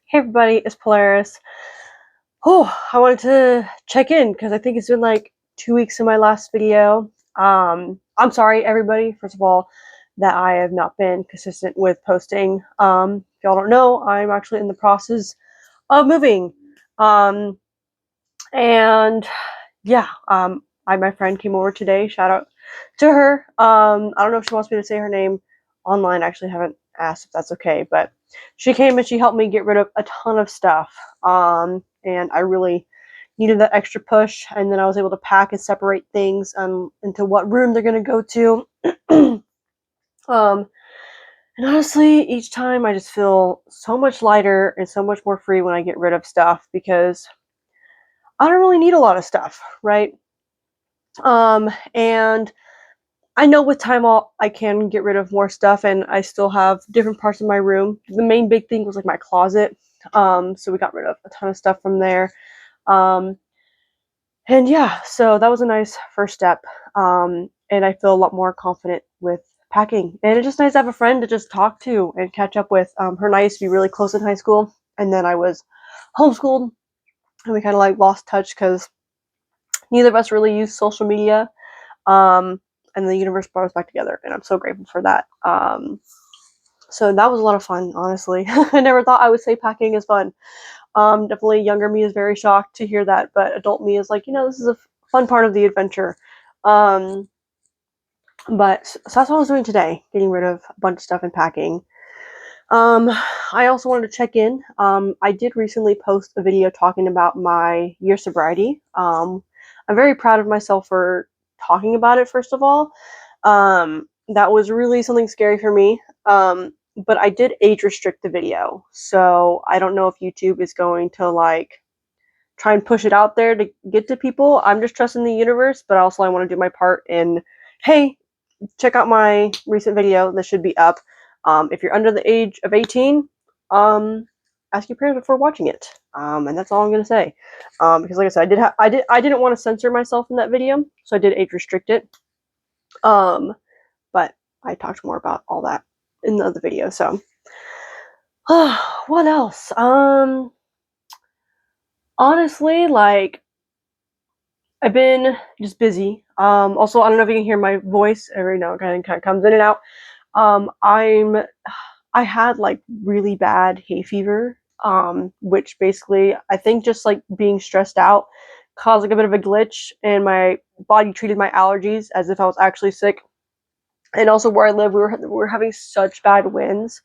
Hey everybody, it's Polaris. Oh, I wanted to check in because I think it's been like 2 weeks in my last video. I'm sorry, everybody, first of all, that I have not been consistent with posting. If y'all don't know, I'm actually in the process of moving. Um, and yeah, my friend came over today. Shout out to her. I don't know if she wants me to say her name online. I actually haven't asked if that's okay, but she came and she helped me get rid of a ton of stuff. And I really needed that extra push. And then I was able to pack and separate things into what room they're gonna go to. um, and honestly, each time I just feel so much lighter and so much more free when I get rid of stuff because I don't really need a lot of stuff, right? And I know with time I can get rid of more stuff, and I still have different parts of my room. The main big thing was like my closet. So we got rid of a ton of stuff from there. Um, and yeah, so that was a nice first step. And I feel a lot more confident with packing. And it's just nice to have a friend to just talk to and catch up with. Her and I used to be really close in high school, and then I was homeschooled, and we kind of like lost touch because neither of us really used social media. Um, and the universe brought us back together, and I'm so grateful for that. So that was a lot of fun, honestly. I never thought I would say packing is fun. Definitely younger me is very shocked to hear that, but adult me is like, this is a fun part of the adventure. Um, but so that's what I was doing today, getting rid of a bunch of stuff and packing. Um, I also wanted to check in. I did recently post a video talking about my year sobriety. I'm very proud of myself for talking about it, first of all. That was really something scary for me. But I did age restrict the video. So I don't know if YouTube is going to like try and push it out there to get to people. I'm just trusting the universe, but also I want to do my part in, hey, check out my recent video. This should be up. If you're under the age of 18, ask your parents before watching it. And that's all I'm gonna say. Because like I said, I didn't want to censor myself in that video, so I did age restrict it. But I talked more about all that in the other video. So, what else? Honestly, like I've been just busy. Also, I don't know if you can hear my voice every now and kind of comes in and out. I had like really bad hay fever, which basically I think just like being stressed out caused like a bit of a glitch, and my body treated my allergies as if I was actually sick. And also where I live, we were having such bad winds,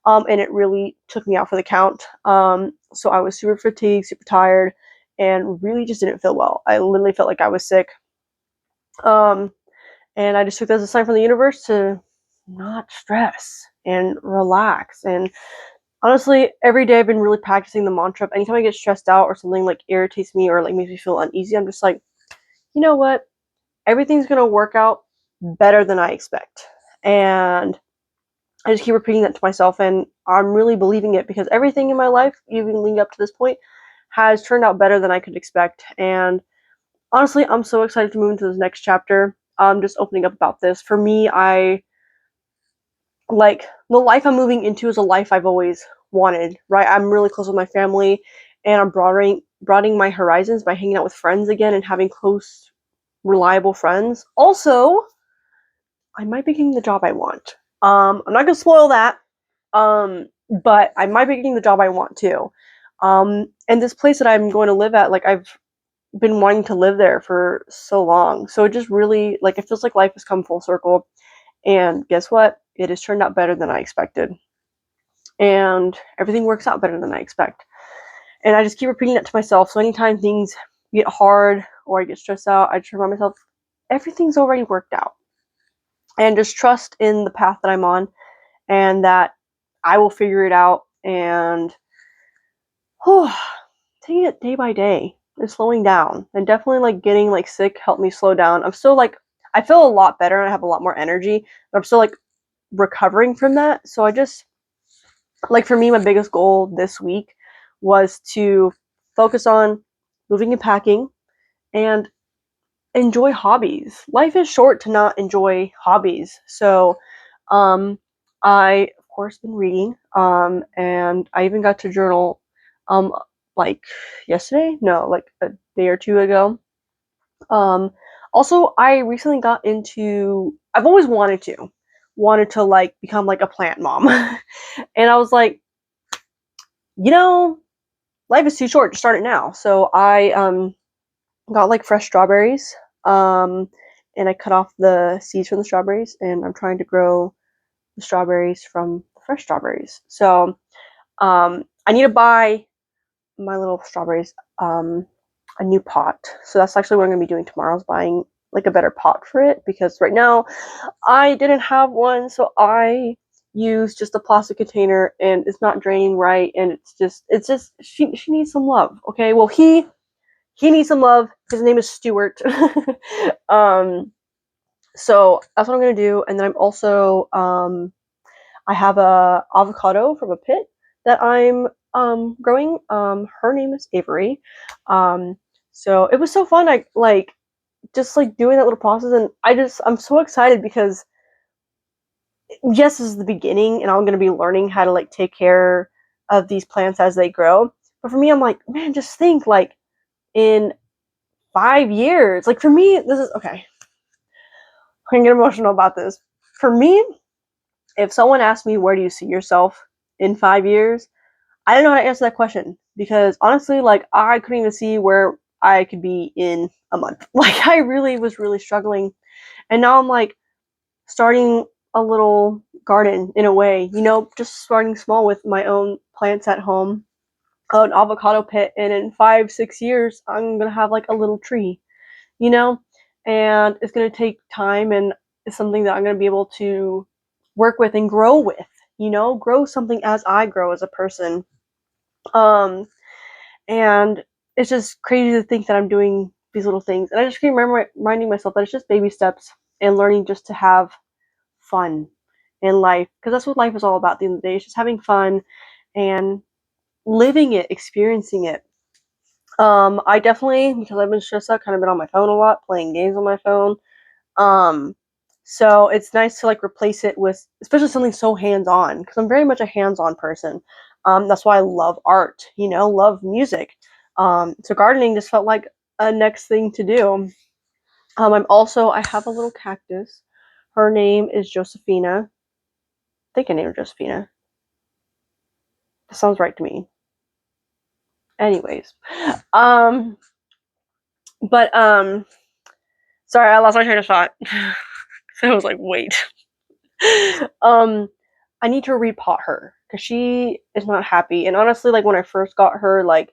and it really took me out for the count. So I was super fatigued, super tired, and really just didn't feel well. I literally felt like I was sick. Um, and I just took that as a sign from the universe to not stress and relax. And honestly, every day I've been really practicing the mantra. Anytime I get stressed out or something like irritates me or like makes me feel uneasy, I'm just like, you know what? Everything's gonna work out better than I expect. And I just keep repeating that to myself, and I'm really believing it because everything in my life, even leading up to this point, has turned out better than I could expect. And honestly, I'm so excited to move into this next chapter. Just opening up about this. For me, I like the life I'm moving into is a life I've always wanted, right? I'm really close with my family, and I'm broadening my horizons by hanging out with friends again and having close, reliable friends. Also, I might be getting the job I want. I'm not gonna spoil that, but I might be getting the job I want too. And this place that I'm going to live at, like I've been wanting to live there for so long. So it just really like it feels like life has come full circle. And guess what? It has turned out better than I expected. And everything works out better than I expect. And I just keep repeating that to myself. So anytime things get hard or I get stressed out, I just remind myself everything's already worked out. And just trust in the path that I'm on and that I will figure it out, and taking it day by day and slowing down. And definitely like getting like sick helped me slow down. I'm still like I feel a lot better and I have a lot more energy, but I'm still like recovering from that. So I just like for me, my biggest goal this week was to focus on moving and packing and enjoy hobbies. Life is short to not enjoy hobbies. So um I of course been reading, and I even got to journal like yesterday, no, like a day or two ago. Also, I recently got into, I've always wanted to like become like a plant mom. And I was like, you know, life is too short to start it now. So I got like fresh strawberries, um, and I cut off the seeds from the strawberries, and I'm trying to grow the strawberries from the fresh strawberries. So I need to buy my little strawberries a new pot. So that's actually what I'm gonna be doing tomorrow, is buying like a better pot for it, because right now I didn't have one, so I use just a plastic container and it's not draining right, and it's just she needs some love. Okay, well he needs some love. His name is Stuart. um so that's what I'm gonna do. And then I'm also I have a avocado from a pit that I'm growing. Her name is Avery. Um so it was so fun. I like just like doing that little process, and I'm so excited because yes, this is the beginning, and I'm gonna be learning how to like take care of these plants as they grow. But for me, I'm like, man, just think like in 5 years. Like for me, this is okay. I can get emotional about this. For me, if someone asked me where do you see yourself in 5 years, I don't know how to answer that question, because honestly, like I couldn't even see where I could be in a month. Like I really was really struggling, and now I'm like starting a little garden in a way, just starting small with my own plants at home, an avocado pit, and in 5, 6 years, I'm gonna have like a little tree, you know, and it's gonna take time, and it's something that I'm gonna be able to work with and grow with, grow something as I grow as a person. Um, and it's just crazy to think that I'm doing these little things, and I just keep reminding myself that it's just baby steps and learning just to have fun in life, because that's what life is all about at the end of the day. It's just having fun and living it, experiencing it. I definitely, because I've been stressed out, kind of been on my phone a lot, playing games on my phone. Um, so it's nice to like replace it with, especially something so hands-on, because I'm very much a hands-on person. That's why I love art, love music. So gardening just felt like a next thing to do. I have a little cactus. Her name is Josephina. I think I named her Josephina. That sounds right to me. Anyways, um, but sorry, I lost my train of thought. So I was like, wait. um, I need to repot her because she is not happy. And honestly, like when I first got her, like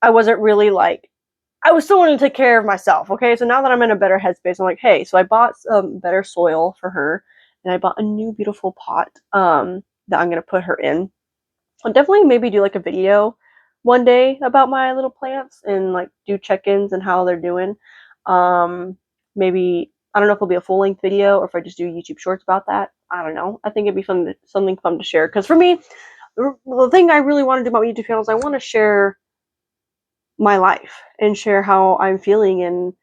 I wasn't really like, I was still wanting to take care of myself. Okay, so now that I'm in a better headspace, I'm like, hey, so I bought some better soil for her, and I bought a new beautiful pot that I'm gonna put her in. I'll definitely maybe do like a video one day about my little plants and like do check-ins and how they're doing. Maybe I don't know if it'll be a full-length video or if I just do YouTube shorts about that. I don't know. I think it'd be something fun to share, because for me, the thing I really want to do about my YouTube channel is I want to share my life and share how I'm feeling and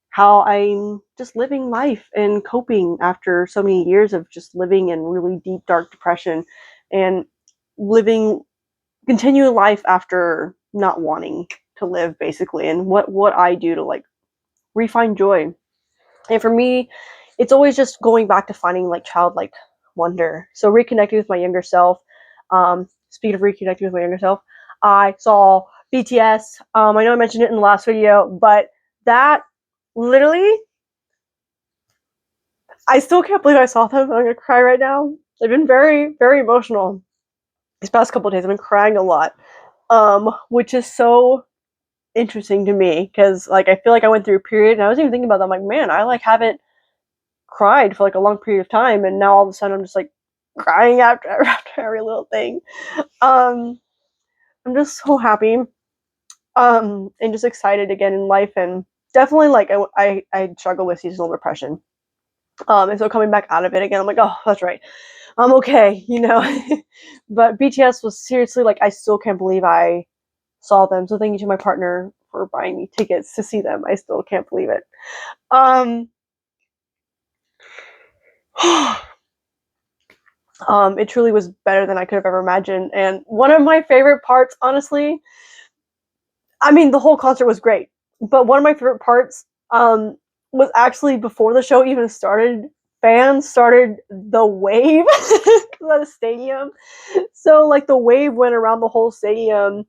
how I'm just living life and coping after so many years of just living in really deep, dark depression and living continue life after not wanting to live, basically, and what I do to like refine joy. And for me, it's always just going back to finding like childlike wonder. So reconnecting with my younger self. Speaking of reconnecting with my younger self, I saw BTS. I know I mentioned it in the last video, but that literally, I still can't believe I saw them. I'm gonna cry right now. I've been very, very emotional these past couple of days. I've been crying a lot, which is so interesting to me, because like I feel like I went through a period, and I was even thinking about that. I'm like, man, I like haven't cried for like a long period of time, and now all of a sudden I'm just like crying after every little thing. Um, I'm just so happy, and just excited again in life, and definitely like I struggle with seasonal depression. And so coming back out of it again, I'm like, oh, that's right, I'm okay. But BTS was seriously like, I still can't believe I saw them. So thank you to my partner for buying me tickets to see them. I still can't believe it. Um, It truly was better than I could have ever imagined. And one of my favorite parts, honestly, I mean, the whole concert was great, but one of my favorite parts was actually before the show even started. Fans started the wave at the stadium, so like the wave went around the whole stadium,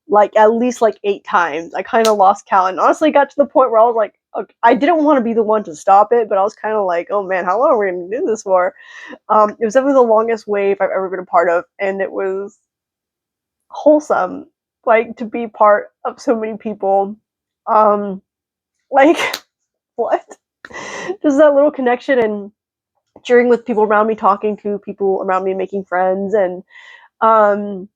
like at least like 8 times. I kind of lost count, and honestly, got to the point where I was like, okay, I didn't want to be the one to stop it, but I was kind of like, oh man, how long are we gonna do this for? It was definitely the longest wave I've ever been a part of, and it was wholesome, like to be part of so many people. Um, like what? Just that little connection and cheering with people around me, talking to people around me, making friends, and um,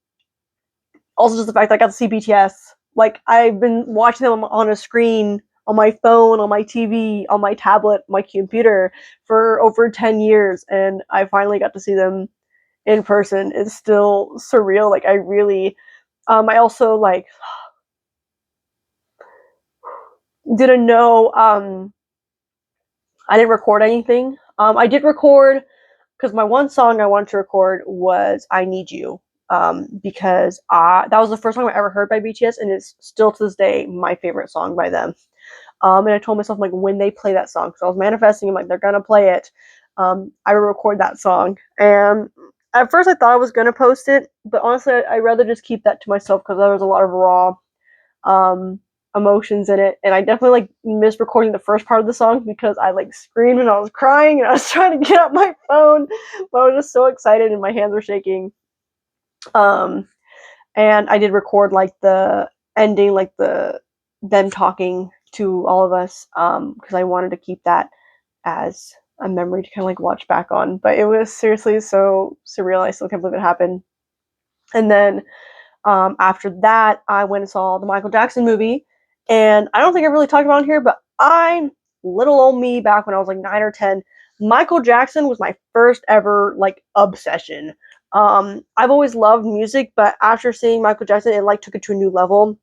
also just the fact that I got to see BTS. Like I've been watching them on a screen, on my phone, on my TV, on my tablet, my computer for over 10 years, and I finally got to see them in person. It's still surreal. Like I really, I also like didn't know. I didn't record anything. I did record because my one song I wanted to record was "I Need You," because that was the first song I ever heard by BTS, and it's still to this day my favorite song by them. And I told myself like when they play that song, so I was manifesting, I'm like they're gonna play it. I will record that song, and at first I thought I was gonna post it, but honestly, I'd rather just keep that to myself because there was a lot of raw um, emotions in it. And I definitely like missed recording the first part of the song because I like screamed and I was crying and I was trying to get out my phone, but I was just so excited and my hands were shaking. Um, and I did record like the ending, like them talking to all of us, because I wanted to keep that as a memory to kind of like watch back on. But it was seriously so surreal. I still can't believe it happened. And then after that, I went and saw the Michael Jackson movie, and I don't think I really talked about it here, but I'm little old me back when I was like 9 or 10. Michael Jackson was my first ever like obsession. I've always loved music, but after seeing Michael Jackson, it like took it to a new level,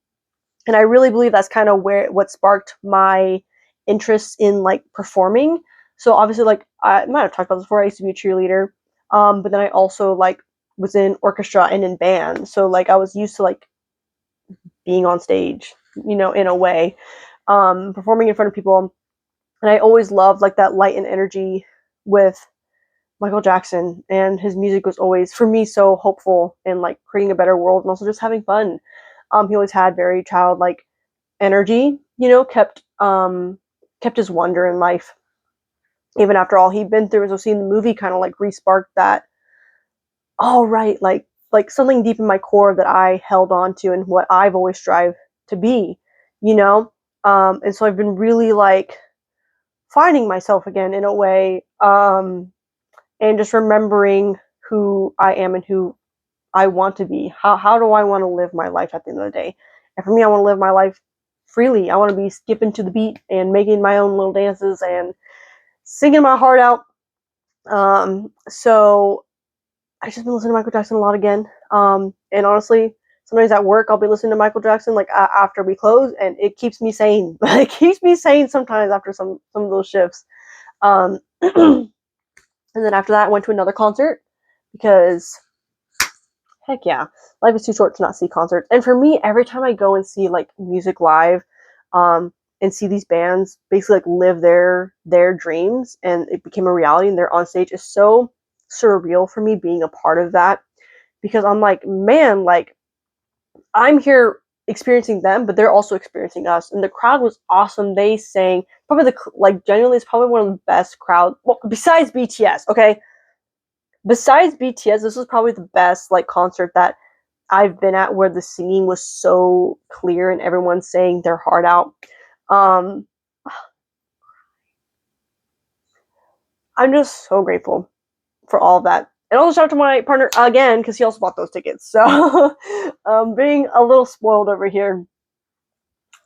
and I really believe that's kind of where what sparked my interest in like performing. So obviously, like I might have talked about this before. I used to be a cheerleader, but then I also like was in orchestra and in band. So like I was used to like being on stage, in a way, performing in front of people. And I always loved like that light and energy with Michael Jackson, and his music was always for me so hopeful and like creating a better world and also just having fun. He always had very childlike energy, kept his wonder in life even after all he'd been through. And so seeing the movie kind of like re-sparked that, all right, like something deep in my core that I held on to and what I've always strived to be, you know? And so I've been really like finding myself again in a way, and just remembering who I am and who I want to be. How do I want to live my life at the end of the day? And for me, I want to live my life freely. I want to be skipping to the beat and making my own little dances and singing my heart out. So I just been listening to Michael Jackson a lot again. And honestly, sometimes at work I'll be listening to Michael Jackson like after we close, and it keeps me sane. It keeps me sane sometimes after some of those shifts. And then after that, I went to another concert because heck yeah, life is too short to not see concerts. And for me, every time I go and see like music live, and see these bands basically like live their dreams and it became a reality and they're on stage, is so surreal for me being a part of that, because I'm like, man, like I'm here experiencing them, but they're also experiencing us. And the crowd was awesome. They sang probably like genuinely, it's probably one of the best crowd. Well, besides BTS, okay. Besides BTS, this was probably the best like concert that I've been at where the singing was so clear and everyone sang their heart out. Um, I'm just so grateful for all of that. And also shout out to my partner again because he also bought those tickets. So being a little spoiled over here.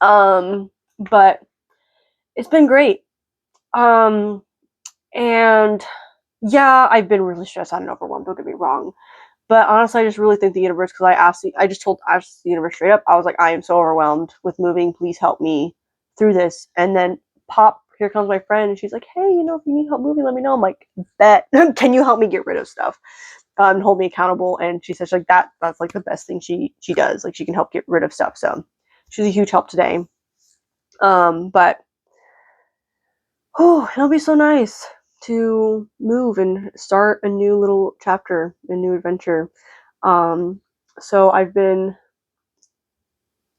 But it's been great. Um, and yeah, I've been really stressed out and overwhelmed. Don't get me wrong. But honestly, I just really thank the universe because I just asked the universe straight up. I was like, I am so overwhelmed with moving. Please help me through this. And then pop here comes my friend, and she's like, hey, if you need help moving, let me know. I'm like, bet. Can you help me get rid of stuff? And hold me accountable. And she says like that's like the best thing she does. Like she can help get rid of stuff. So she's a huge help today. But it'll be so nice to move and start a new little chapter, a new adventure. So I've been,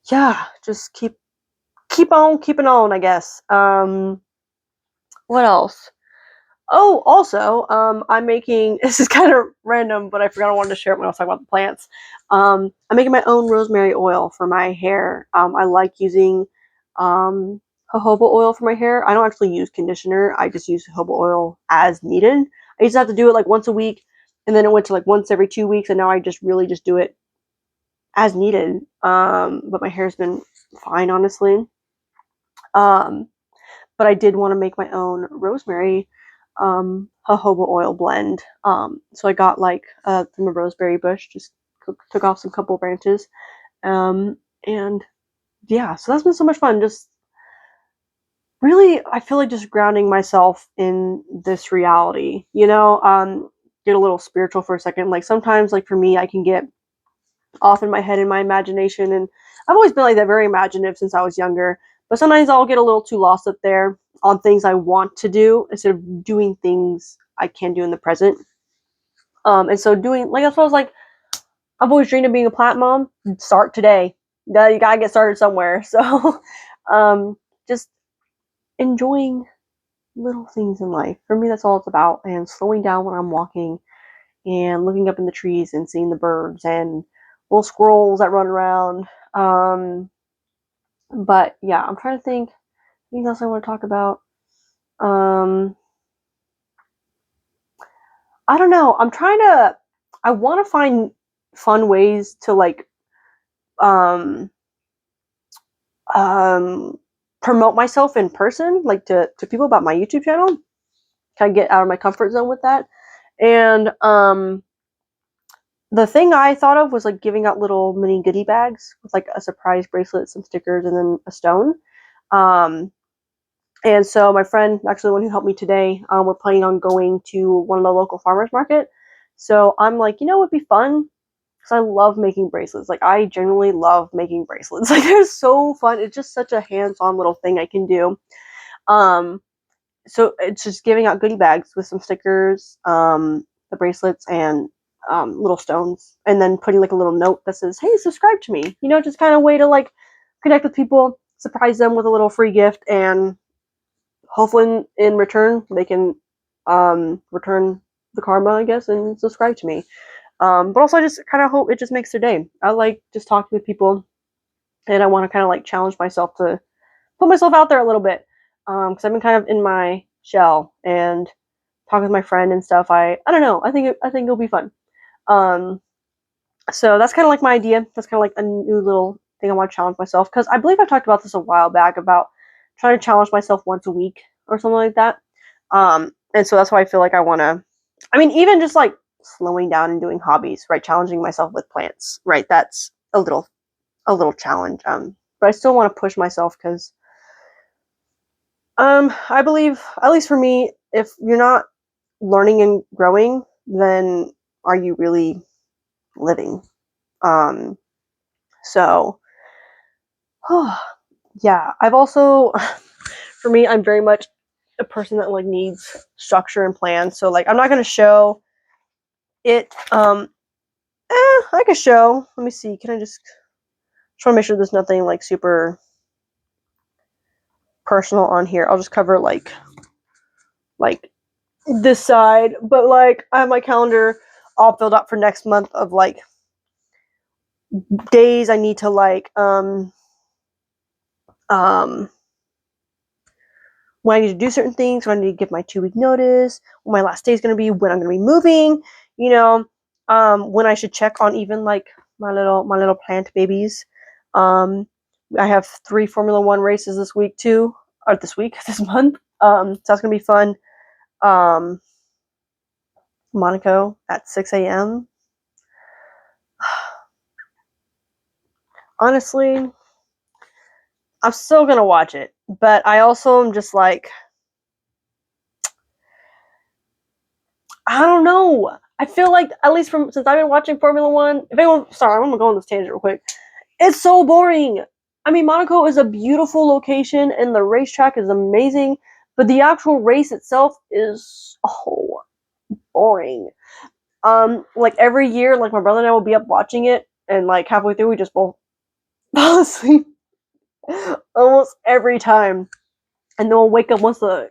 just keep on keeping on, I guess. What else? Oh, also, I'm making, this is kind of random, but I forgot I wanted to share it when I was talking about the plants. I'm making my own rosemary oil for my hair. I like using jojoba oil for my hair. I don't actually use conditioner. I just use jojoba oil as needed. I used to have to do it like once a week, and then it went to like once every 2 weeks, and now I just really just do it as needed. But my hair's been fine, honestly. But I did want to make my own rosemary jojoba oil blend. So I got like from a rosemary bush, just took off some couple branches, and yeah, so that's been so much fun. Just really, I feel like just grounding myself in this reality. Get a little spiritual for a second. Like sometimes, like for me, I can get off in my head in my imagination, and I've always been like that, very imaginative since I was younger. But sometimes I'll get a little too lost up there on things I want to do instead of doing things I can do in the present. And so doing like that's what I was like. I've always dreamed of being a plant mom. Start today. You gotta get started somewhere. So, just enjoying little things in life. For me, that's all it's about. And slowing down when I'm walking and looking up in the trees and seeing the birds and little squirrels that run around. But yeah, I'm trying to think. Anything else I want to talk about? Um, I don't know. I want to find fun ways to like, um, um, promote myself in person, like to people about my YouTube channel. Kind of get out of my comfort zone with that. And, the thing I thought of was like giving out little mini goodie bags with like a surprise bracelet, some stickers, and then a stone. Um, And so my friend, actually the one who helped me today, we're planning on going to one of the local farmers market. So I'm like, it'd be fun because I love making bracelets. Like I genuinely love making bracelets. Like they're so fun. It's just such a hands-on little thing I can do. Um, so it's just giving out goodie bags with some stickers, the bracelets, and little stones, and then putting like a little note that says, "Hey, subscribe to me." Just kind of way to like connect with people, surprise them with a little free gift, and hopefully in return they can return the karma, I guess, and subscribe to me. But also I just kind of hope it just makes their day. I like just talking with people, and I want to kind of like challenge myself to put myself out there a little bit, because I've been kind of in my shell and talking with my friend and stuff. I don't know. I think it'll be fun. Um, so that's kind of like my idea. That's kind of like a new little thing I want to challenge myself, because I believe I talked about this a while back about trying to challenge myself once a week or something like that. And so that's why I feel like I want to. I mean, even just like slowing down and doing hobbies, right? Challenging myself with plants, right? That's a little challenge. But I still want to push myself because I believe, at least for me, if you're not learning and growing, then are you really living? Um, so yeah, I've also, for me, I'm very much a person that like needs structure and plans. So like, I'm not gonna show it. I could show. Let me see. Can I just try to make sure there's nothing like super personal on here? I'll just cover like this side, but like I have my calendar all filled up for next month of like days I need to like um when I need to do certain things, when I need to give my 2 week notice, when my last day is going to be, when I'm going to be moving, when I should check on even like my little plant babies. Um, I have 3 Formula One races this week too, or this month. So that's going to be fun. Um, Monaco at 6 a.m. Honestly, I'm still going to watch it, but I also am just like, I don't know. I feel like, at least from since I've been watching Formula One, if anyone, sorry, I'm gonna go on this tangent real quick. It's so boring. I mean, Monaco is a beautiful location and the racetrack is amazing, but the actual race itself is so boring. Like every year, like my brother and I will be up watching it, and like halfway through, we just both fall asleep almost every time, and then we'll wake up once the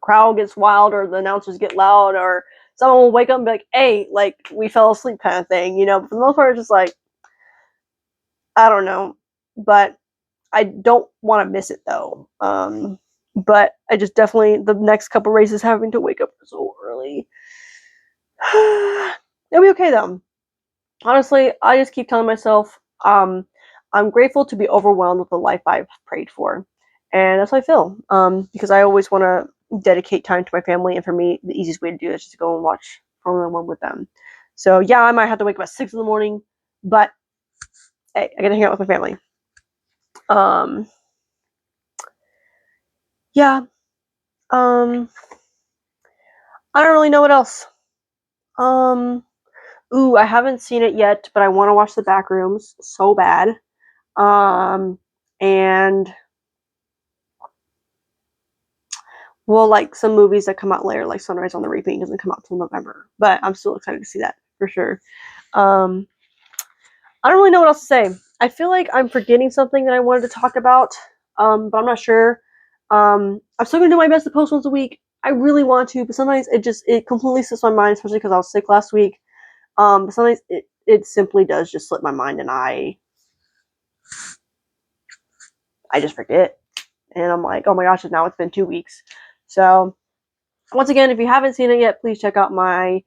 crowd gets wild or the announcers get loud, or someone will wake up and be like, "Hey, like we fell asleep," kind of thing, you know. But for the most part, it's just like I don't know, but I don't want to miss it though. But I just definitely the next couple races having to wake up so early. It'll be okay though. Honestly, I just keep telling myself, I'm grateful to be overwhelmed with the life I've prayed for, and that's how I feel. Because I always want to dedicate time to my family, and for me, the easiest way to do it is just to go and watch Formula One with them. So yeah, I might have to wake up at 6 in the morning, but hey, I get to hang out with my family. Um, yeah. I don't really know what else. Um, ooh, I haven't seen it yet, but I want to watch The Backrooms so bad. Um, and well, like some movies that come out later, like Sunrise on the Reaping, doesn't come out till November, but I'm still excited to see that for sure. Um, I don't really know what else to say. I feel like I'm forgetting something that I wanted to talk about, but I'm not sure. I'm still gonna do my best to post once a week. I really want to, but sometimes it completely slips my mind, especially because I was sick last week. But sometimes it simply does just slip my mind, and I just forget, and I'm like, oh my gosh, now it's been 2 weeks. So once again, if you haven't seen it yet, please check out my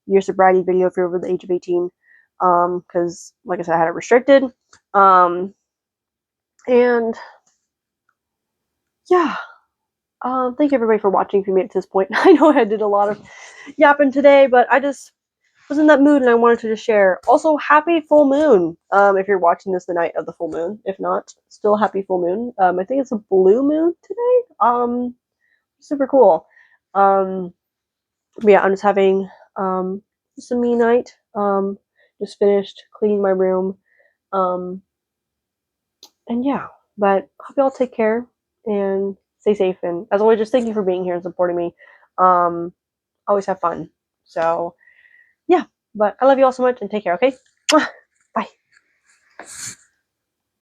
year sobriety video if you're over the age of 18. Because like I said, I had it restricted. And yeah. Thank you everybody for watching if you made it to this point. I know I did a lot of yapping today, but I just was in that mood and I wanted to just share. Also, happy full moon. If you're watching this the night of the full moon. If not, still happy full moon. I think it's a blue moon today. Super cool. Yeah, I'm just having just a me night. Just finished cleaning my room. Um, and yeah, but hope y'all take care and stay safe. And as always, just thank you for being here and supporting me. Um, always have fun. So yeah, but I love you all so much and take care. Okay, bye.